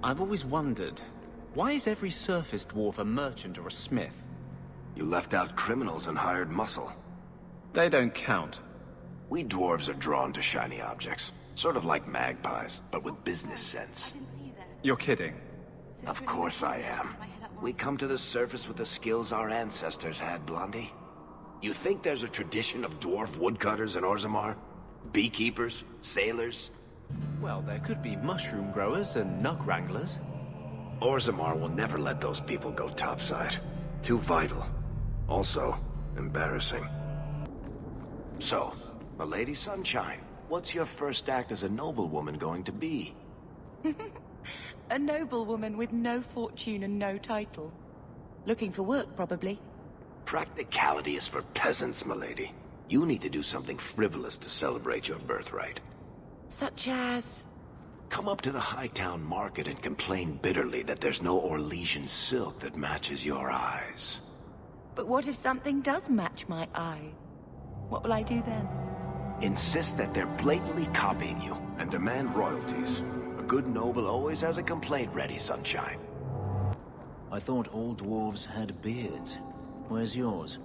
I've always wondered, why is every surface dwarf a merchant or a smith? You left out criminals and hired muscle. They don't count. We dwarves are drawn to shiny objects. Sort of like magpies, but with business sense. You're kidding. Of course I am. We come to the surface with the skills our ancestors had, Blondie. You think there's a tradition of dwarf woodcutters in Orzammar? Beekeepers? Sailors? Well, there could be mushroom growers and nug wranglers. Orzammar will never let those people go topside. Too vital. Also, embarrassing. So, Lady Sunshine, what's your first act as a noblewoman going to be? A noblewoman with no fortune and no title. Looking for work, probably. Practicality is for peasants, milady. You need to do something frivolous to celebrate your birthright. Such as... Come up to the Hightown market and complain bitterly that there's no Orlesian silk that matches your eyes. But what if something does match my eye? What will I do then? Insist that they're blatantly copying you and demand royalties. A good noble always has a complaint ready, Sunshine. I thought all dwarves had beards. Where's yours?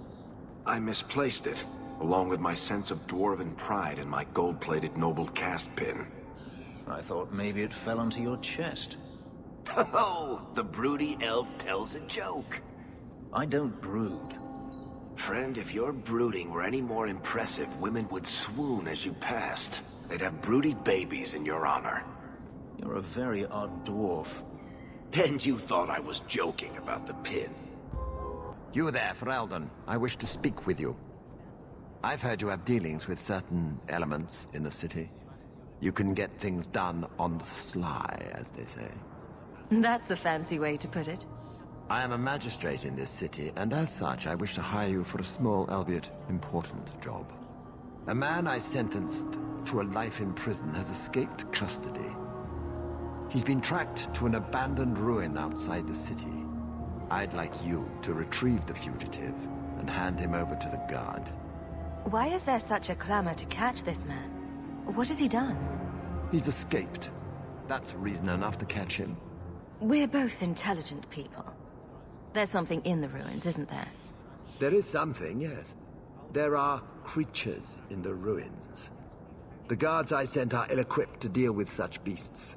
I misplaced it, along with my sense of dwarven pride and my gold-plated noble caste pin. I thought maybe it fell onto your chest. Oh, the broody elf tells a joke. I don't brood. Friend, if your brooding were any more impressive, women would swoon as you passed. They'd have broody babies in your honor. You're a very odd dwarf. And you thought I was joking about the pin. You there, Ferelden. I wish to speak with you. I've heard you have dealings with certain elements in the city. You can get things done on the sly, as they say. That's a fancy way to put it. I am a magistrate in this city, and as such, I wish to hire you for a small, albeit important, job. A man I sentenced to a life in prison has escaped custody. He's been tracked to an abandoned ruin outside the city. I'd like you to retrieve the fugitive and hand him over to the guard. Why is there such a clamor to catch this man? What has he done? He's escaped. That's reason enough to catch him. We're both intelligent people. There's something in the ruins, isn't there? There is something, yes. There are creatures in the ruins. The guards I sent are ill-equipped to deal with such beasts.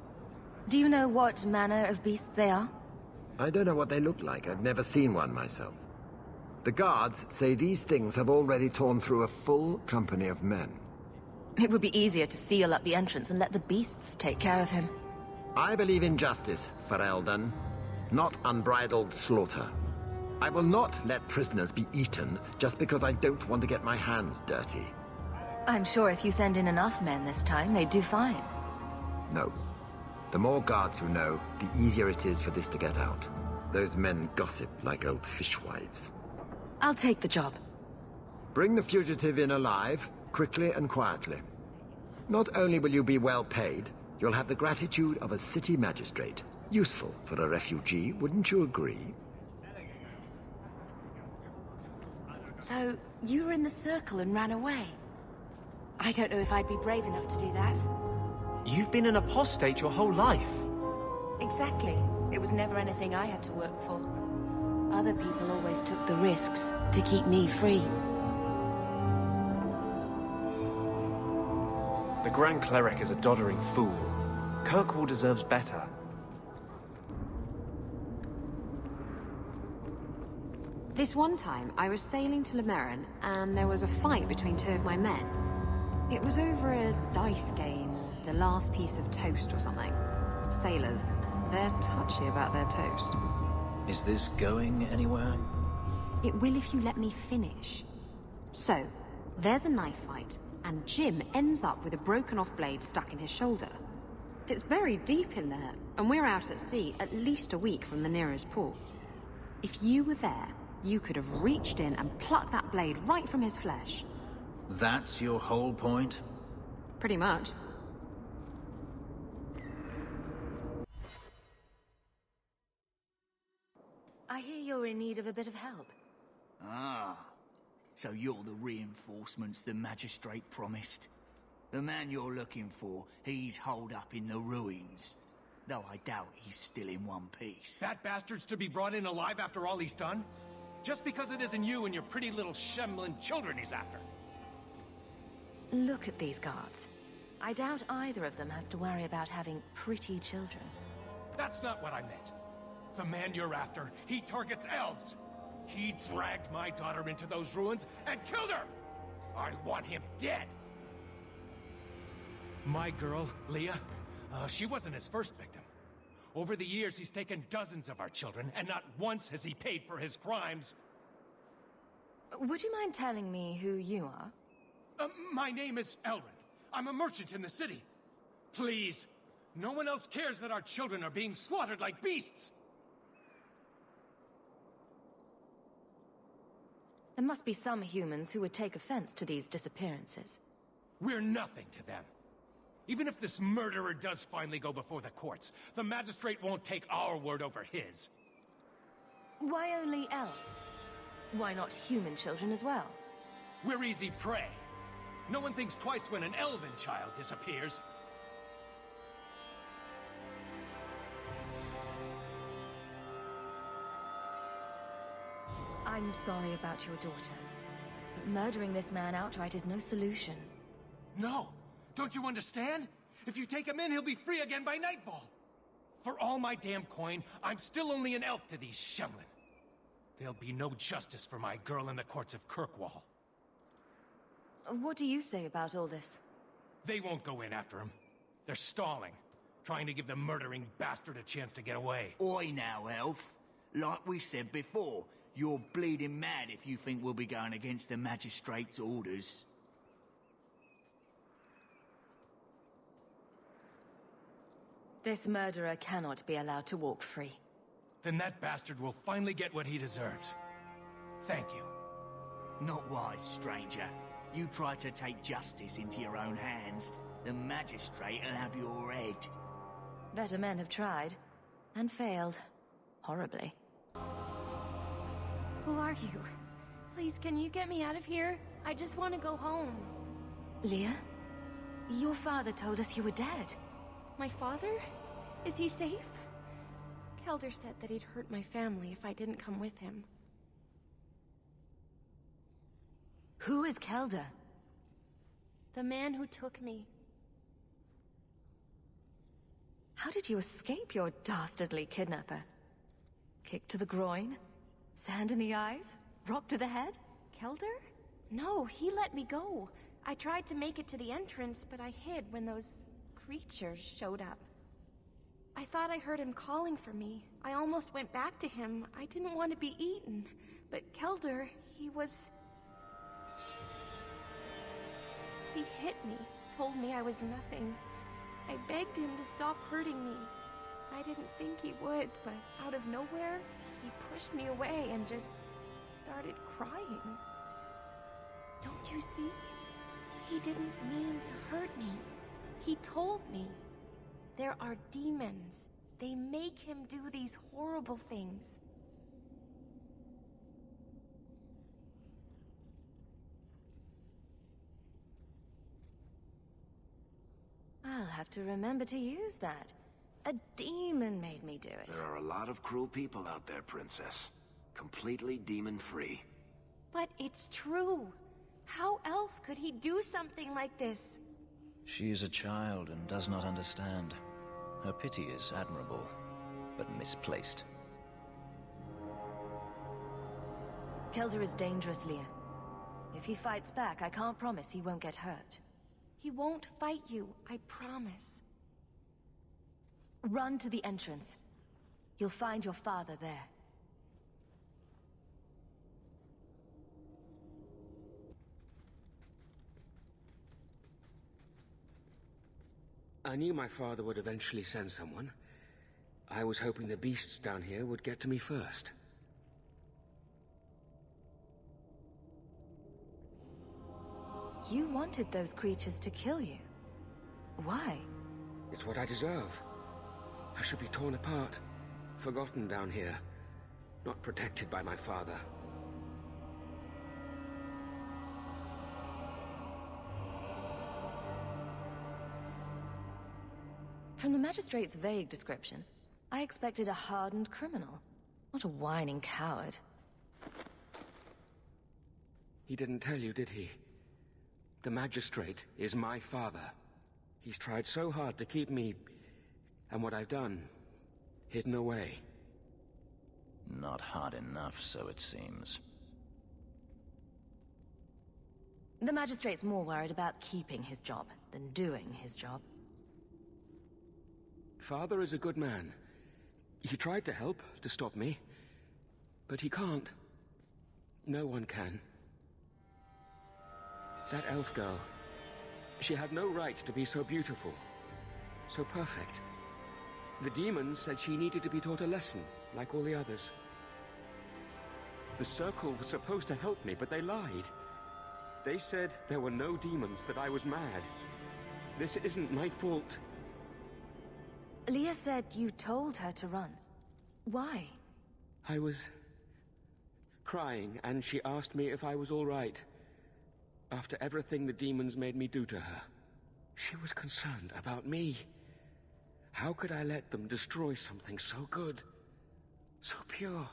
Do you know what manner of beasts they are? I don't know what they look like. I've never seen one myself. The guards say these things have already torn through a full company of men. It would be easier to seal up the entrance and let the beasts take care of him. I believe in justice, Ferelden, not unbridled slaughter. I will not let prisoners be eaten just because I don't want to get my hands dirty. I'm sure if you send in enough men this time, they'd do fine. No. The more guards who know, the easier it is for this to get out. Those men gossip like old fishwives. I'll take the job. Bring the fugitive in alive, quickly and quietly. Not only will you be well paid, you'll have the gratitude of a city magistrate. Useful for a refugee, wouldn't you agree? So, you were in the circle and ran away? I don't know if I'd be brave enough to do that. You've been an apostate your whole life. Exactly. It was never anything I had to work for. Other people always took the risks to keep me free. The Grand Cleric is a doddering fool. Kirkwall deserves better. This one time, I was sailing to Merrill, and there was a fight between two of my men. It was over a dice game, the last piece of toast or something. Sailors, they're touchy about their toast. Is this going anywhere? It will if you let me finish. So, there's a knife fight, and Jim ends up with a broken-off blade stuck in his shoulder. It's very deep in there, and we're out at sea at least a week from the nearest port. If you were there, you could have reached in and plucked that blade right from his flesh. That's your whole point? Pretty much. I hear you're in need of a bit of help. Ah, so you're the reinforcements the magistrate promised. The man you're looking for, he's holed up in the ruins. Though I doubt he's still in one piece. That bastard's to be brought in alive after all he's done? Just because it isn't you and your pretty little Shemlin children he's after. Look at these guards. I doubt either of them has to worry about having pretty children. That's not what I meant. The man you're after, he targets elves. He dragged my daughter into those ruins and killed her! I want him dead! My girl, Leah, she wasn't his first victim. Over the years, he's taken dozens of our children, and not once has he paid for his crimes. Would you mind telling me who you are? My name is Elrond. I'm a merchant in the city. Please, no one else cares that our children are being slaughtered like beasts. There must be some humans who would take offense to these disappearances. We're nothing to them. Even if this murderer does finally go before the courts, the magistrate won't take our word over his. Why only elves? Why not human children as well? We're easy prey. No one thinks twice when an elven child disappears. I'm sorry about your daughter, but murdering this man outright is no solution. No! Don't you understand? If you take him in, he'll be free again by nightfall. For all my damn coin, I'm still only an elf to these Shemlin. There'll be no justice for my girl in the courts of Kirkwall. What do you say about all this? They won't go in after him. They're stalling, trying to give the murdering bastard a chance to get away. Oi now, elf. Like we said before, you're bleeding mad if you think we'll be going against the magistrate's orders. This murderer cannot be allowed to walk free. Then that bastard will finally get what he deserves. Thank you. Not wise, stranger. You try to take justice into your own hands, the magistrate'll have your head. Better men have tried, and failed. Horribly. Who are you? Please, can you get me out of here? I just want to go home. Leah? Your father told us you were dead. My father? Is he safe? Kelder said that he'd hurt my family if I didn't come with him. Who is Kelder? The man who took me. How did you escape your dastardly kidnapper? Kick to the groin? Sand in the eyes? Rock to the head? Kelder? No, he let me go. I tried to make it to the entrance, but I hid when those creatures showed up. I thought I heard him calling for me. I almost went back to him. I didn't want to be eaten. But Kelder, he hit me, told me I was nothing. I begged him to stop hurting me. I didn't think he would, but out of nowhere, he pushed me away and just started crying. Don't you see? He didn't mean to hurt me. He told me. There are demons. They make him do these horrible things. I'll have to remember to use that. A demon made me do it. There are a lot of cruel people out there, Princess. Completely demon-free. But it's true. How else could he do something like this? She is a child and does not understand. Her pity is admirable, but misplaced. Kelder is dangerous, Leah. If he fights back, I can't promise he won't get hurt. He won't fight you, I promise. Run to the entrance. You'll find your father there. I knew my father would eventually send someone. I was hoping the beasts down here would get to me first. You wanted those creatures to kill you. Why? It's what I deserve. I should be torn apart, forgotten down here, not protected by my father. From the magistrate's vague description, I expected a hardened criminal, not a whining coward. He didn't tell you, did he? The magistrate is my father. He's tried so hard to keep me, and what I've done, hidden away. Not hard enough, so it seems. The magistrate's more worried about keeping his job than doing his job. Father is a good man. He tried to help, to stop me. But he can't. No one can. That elf girl, she had no right to be so beautiful, so perfect. The demons said she needed to be taught a lesson, like all the others. The Circle was supposed to help me, but they lied. They said there were no demons, that I was mad. This isn't my fault. Leah said you told her to run. Why? I was crying, and she asked me if I was all right. After everything the demons made me do to her, she was concerned about me. How could I let them destroy something so good, so pure?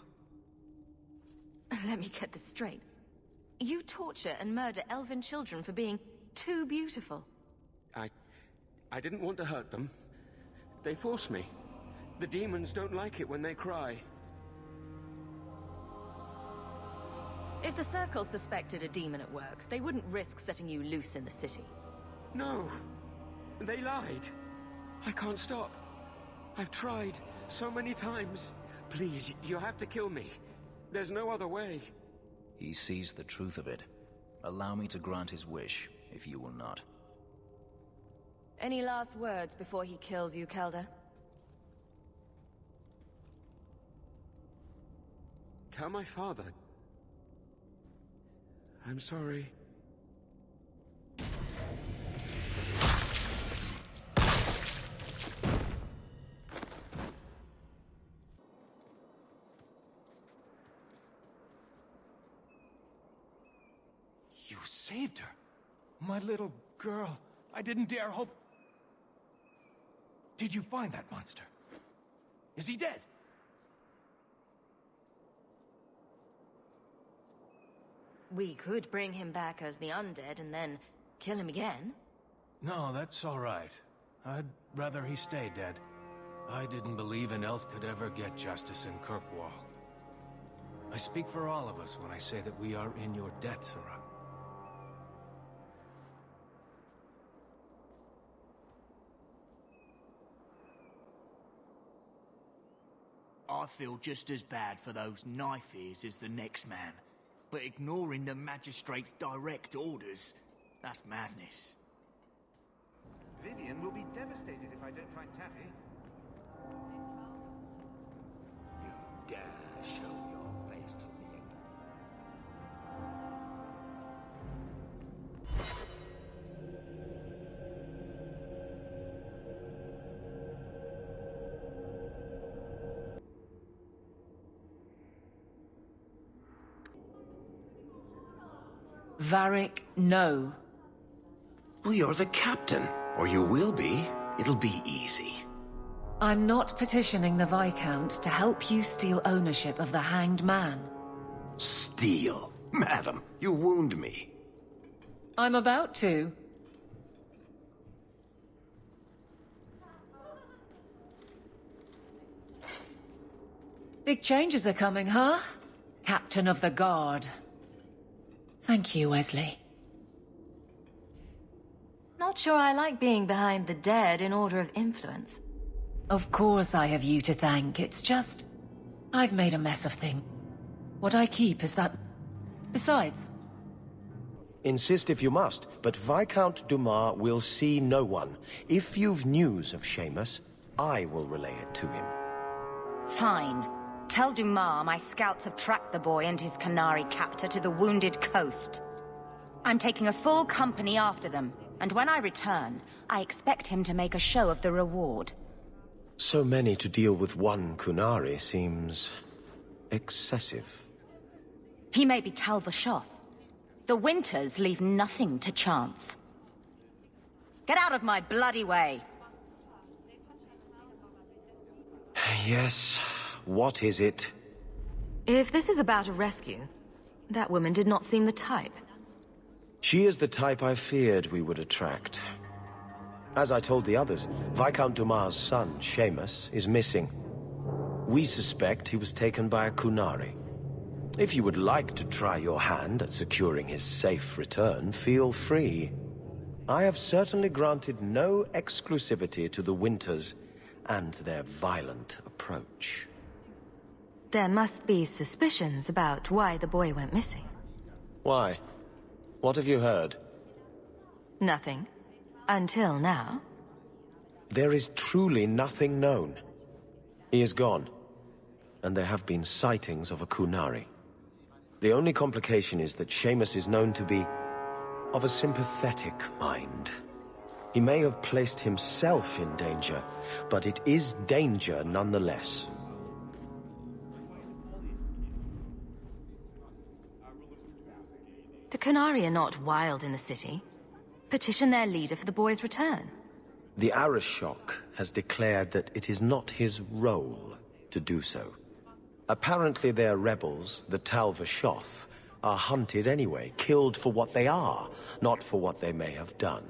Let me get this straight. You torture and murder elven children for being too beautiful. I didn't want to hurt them. They forced me. The demons don't like it when they cry. If the Circle suspected a demon at work, they wouldn't risk setting you loose in the city. No. They lied. I can't stop. I've tried so many times. Please, you have to kill me. There's no other way. He sees the truth of it. Allow me to grant his wish, if you will not. Any last words before he kills you, Kelda? Tell my father. I'm sorry. You saved her. My little girl. I didn't dare hope... Did you find that monster? Is he dead? We could bring him back as the undead and then kill him again. No, that's all right. I'd rather he stay dead. I didn't believe an elf could ever get justice in Kirkwall. I speak for all of us when I say that we are in your debt, Sirrah. I feel just as bad for those knife ears as the next man. But ignoring the magistrate's direct orders, that's madness. Vivian will be devastated if I don't find Taffy. You dare show your face to me? Varric, no. Well, you're the captain. Or you will be. It'll be easy. I'm not petitioning the Viscount to help you steal ownership of the Hanged Man. Steal? Madam, you wound me. I'm about to. Big changes are coming, huh? Captain of the Guard. Thank you, Wesley. Not sure I like being behind the dead in order of influence. Of course I have you to thank. It's just... I've made a mess of things. What I keep is that... Besides... Insist if you must, but Viscount Dumas will see no one. If you've news of Seamus, I will relay it to him. Fine. Tell Dumas my scouts have tracked the boy and his Canary captor to the Wounded Coast. I'm taking a full company after them, and when I return, I expect him to make a show of the reward. So many to deal with one Kunari seems... excessive. He may be Tal Vashoth. The Winters leave nothing to chance. Get out of my bloody way! Yes. What is it? If this is about a rescue, that woman did not seem the type. She is the type I feared we would attract. As I told the others, Viscount Dumas' son, Seamus, is missing. We suspect he was taken by a Kunari. If you would like to try your hand at securing his safe return, feel free. I have certainly granted no exclusivity to the Winters and their violent approach. There must be suspicions about why the boy went missing. Why? What have you heard? Nothing. Until now. There is truly nothing known. He is gone, and there have been sightings of a Kunari. The only complication is that Seamus is known to be of a sympathetic mind. He may have placed himself in danger, but it is danger nonetheless. The Kunari are not wild in the city. Petition their leader for the boy's return. The Arishok has declared that it is not his role to do so. Apparently their rebels, the Tal-Vashoth, are hunted anyway, killed for what they are, not for what they may have done.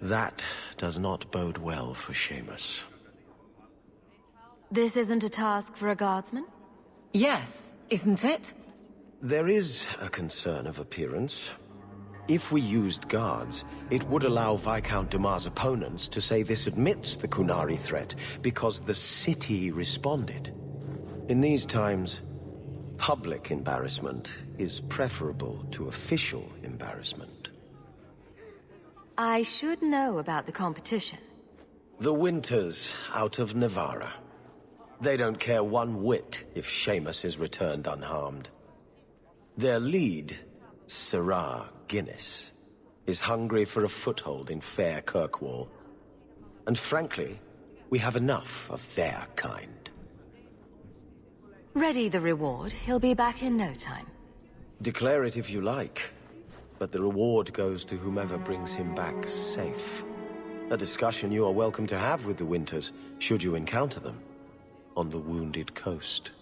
That does not bode well for Seamus. This isn't a task for a guardsman? Yes, isn't it? There is a concern of appearance. If we used guards, it would allow Viscount Dumas' opponents to say this admits the Kunari threat, because the city responded. In these times, public embarrassment is preferable to official embarrassment. I should know about the competition. The Winters out of Navarra. They don't care one whit if Seamus is returned unharmed. Their lead, Sirrah Guinness, is hungry for a foothold in fair Kirkwall. And frankly, we have enough of their kind. Ready the reward. He'll be back in no time. Declare it if you like, but the reward goes to whomever brings him back safe. A discussion you are welcome to have with the Winters, should you encounter them, on the Wounded Coast.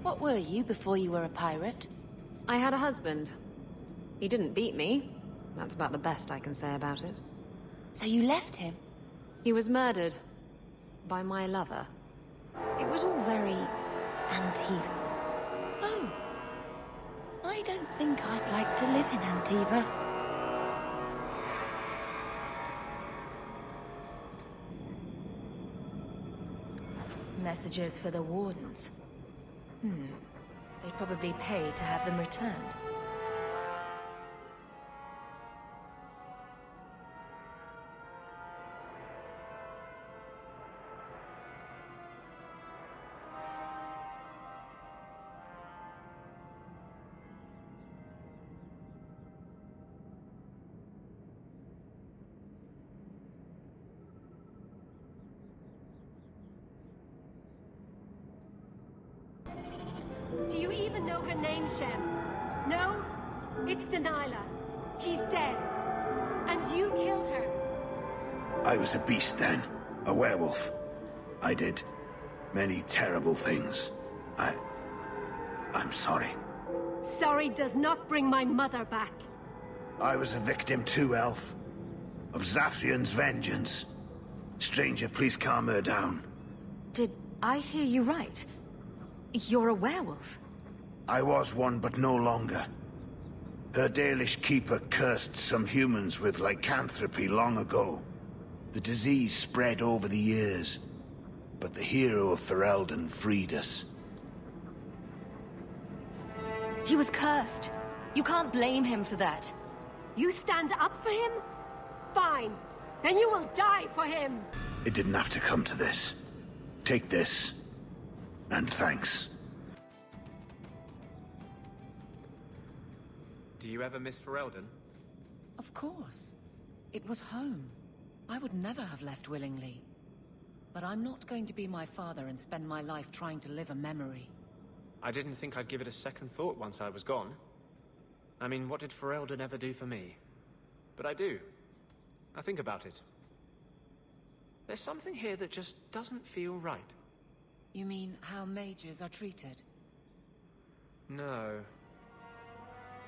What were you before you were a pirate? I had a husband. He didn't beat me. That's about the best I can say about it. So you left him? He was murdered. By my lover. It was all very... Antiva. Oh. I don't think I'd like to live in Antiva. Messages for the Wardens. They'd probably pay to have them returned. Do you even know her name, Shem? No? It's Delilah. She's dead. And you killed her. I was a beast then. A werewolf. I did many terrible things. I'm sorry. Sorry does not bring my mother back. I was a victim too, Elf. Of Zathrian's vengeance. Stranger, please calm her down. Did I hear you right? You're a werewolf? I was one, but no longer. Her Dalish keeper cursed some humans with lycanthropy long ago. The disease spread over the years, but the hero of Ferelden freed us. He was cursed. You can't blame him for that. You stand up for him? Fine. Then you will die for him. It didn't have to come to this. Take this. And thanks. Do you ever miss Ferelden? Of course. It was home. I would never have left willingly. But I'm not going to be my father and spend my life trying to live a memory. I didn't think I'd give it a second thought once I was gone. I mean, what did Ferelden ever do for me? But I do. I think about it. There's something here that just doesn't feel right. You mean how mages are treated? No.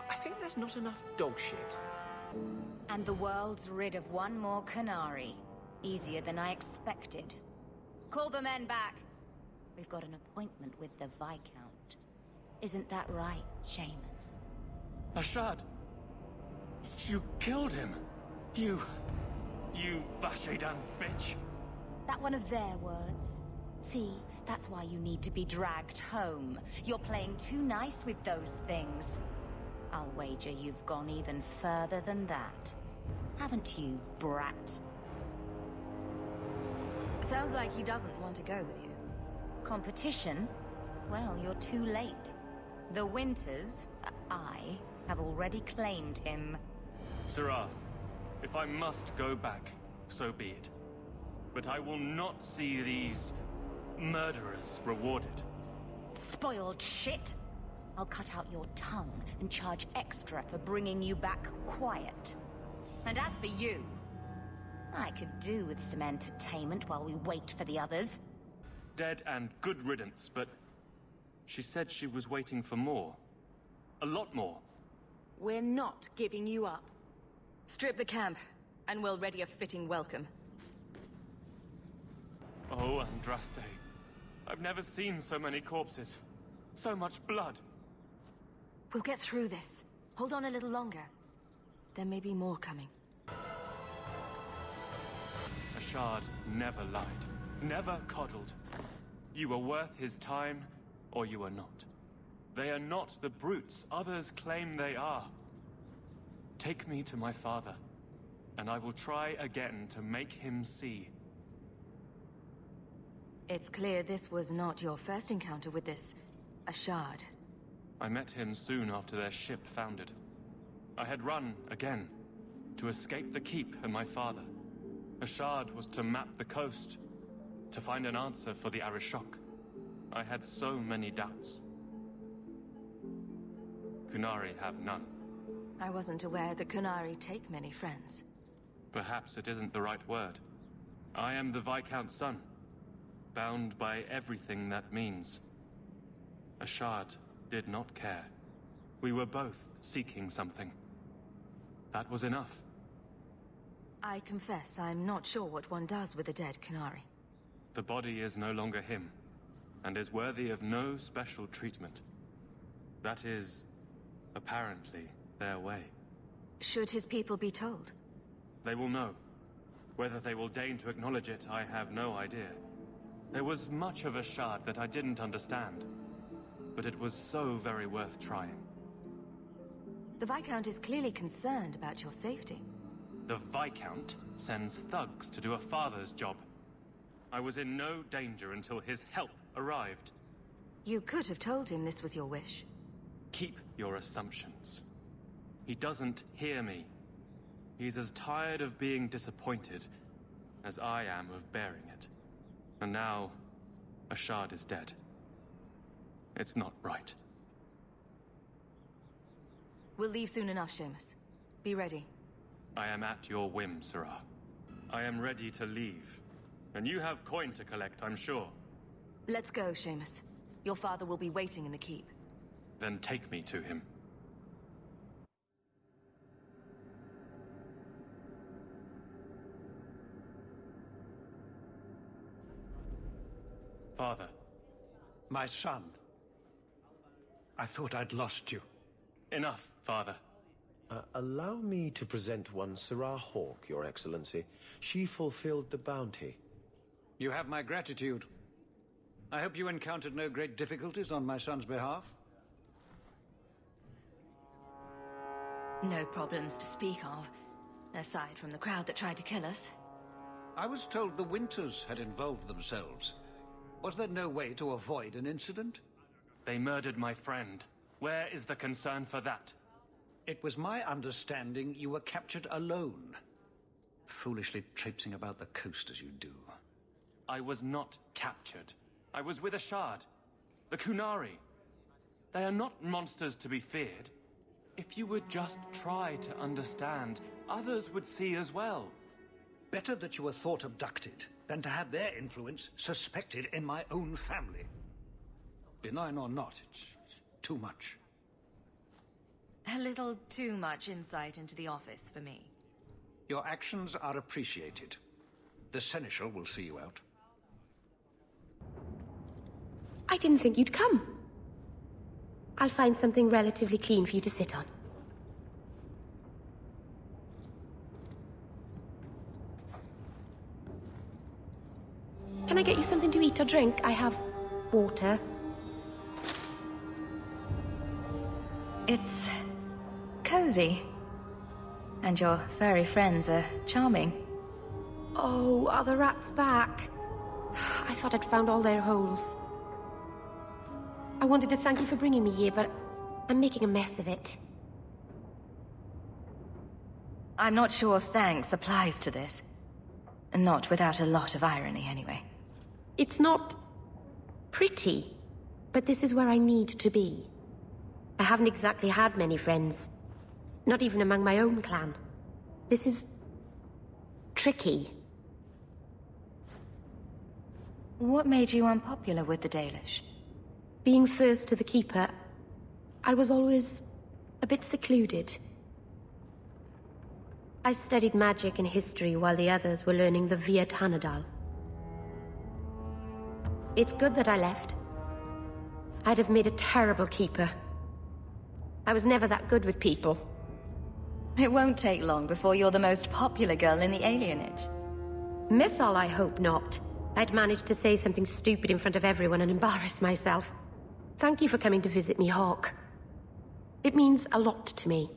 I think there's not enough dog shit. And the world's rid of one more Canary. Easier than I expected. Call the men back. We've got an appointment with the Viscount. Isn't that right, Seamus? Ashad! You killed him! You Vashedan bitch! That one of their words? See, that's why you need to be dragged home. You're playing too nice with those things. I'll wager you've gone even further than that. Haven't you, brat? Sounds like he doesn't want to go with you. Competition? Well, you're too late. The Winters, I, have already claimed him. Sirrah, if I must go back, so be it. But I will not see these murderers rewarded. Spoiled shit! I'll cut out your tongue and charge extra for bringing you back quiet. And as for you, I could do with some entertainment while we wait for the others. Dead and good riddance, but she said she was waiting for more. A lot more. We're not giving you up. Strip the camp, and we'll ready a fitting welcome. Oh, Andraste. I've never seen so many corpses. So much blood. We'll get through this. Hold on a little longer. There may be more coming. Ashad never lied. Never coddled. You are worth his time, or you are not. They are not the brutes others claim they are. Take me to my father, and I will try again to make him see. It's clear this was not your first encounter with this Ashad. I met him soon after their ship foundered. I had run again, to escape the keep and my father. Ashad was to map the coast, to find an answer for the Arishok. I had so many doubts. Kunari have none. I wasn't aware that Kunari take many friends. Perhaps it isn't the right word. I am the Viscount's son, bound by everything that means. Ashad did not care. We were both seeking something. That was enough. I confess I'm not sure what one does with a dead Kunari. The body is no longer him, and is worthy of no special treatment. That is, apparently, their way. Should his people be told? They will know. Whether they will deign to acknowledge it, I have no idea. There was much of Ashad that I didn't understand, but it was so very worth trying. The Viscount is clearly concerned about your safety. The Viscount sends thugs to do a father's job. I was in no danger until his help arrived. You could have told him this was your wish. Keep your assumptions. He doesn't hear me. He's as tired of being disappointed as I am of bearing it. And now, Ashad is dead. It's not right. We'll leave soon enough, Seamus. Be ready. I am at your whim, Sirrah. I am ready to leave. And you have coin to collect, I'm sure. Let's go, Seamus. Your father will be waiting in the keep. Then take me to him. Father. My son. I thought I'd lost you. Enough, Father. Allow me to present one Sirrah Hawk, Your Excellency. She fulfilled the bounty. You have my gratitude. I hope you encountered no great difficulties on my son's behalf. No problems to speak of, aside from the crowd that tried to kill us. I was told the Winters had involved themselves. Was there no way to avoid an incident? They murdered my friend. Where is the concern for that? It was my understanding you were captured alone. Foolishly traipsing about the coast as you do. I was not captured. I was with Ashad. The Kunari. They are not monsters to be feared. If you would just try to understand, others would see as well. Better that you were thought abducted than to have their influence suspected in my own family. Benign or not, it's too much. A little too much insight into the office for me. Your actions are appreciated. The Seneschal will see you out. I didn't think you'd come. I'll find something relatively clean for you to sit on. Can I get you something to eat or drink? I have water. It's cozy. And your furry friends are charming. Oh, are the rats back? I thought I'd found all their holes. I wanted to thank you for bringing me here, but I'm making a mess of it. I'm not sure thanks applies to this. Not without a lot of irony, anyway. It's not pretty, but this is where I need to be. I haven't exactly had many friends. Not even among my own clan. This is tricky. What made you unpopular with the Dalish? Being first to the Keeper, I was always a bit secluded. I studied magic and history while the others were learning the Via Tanadal. It's good that I left. I'd have made a terrible Keeper. I was never that good with people. It won't take long before you're the most popular girl in the alienage. Mythal, I hope not. I'd managed to say something stupid in front of everyone and embarrass myself. Thank you for coming to visit me, Hawk. It means a lot to me.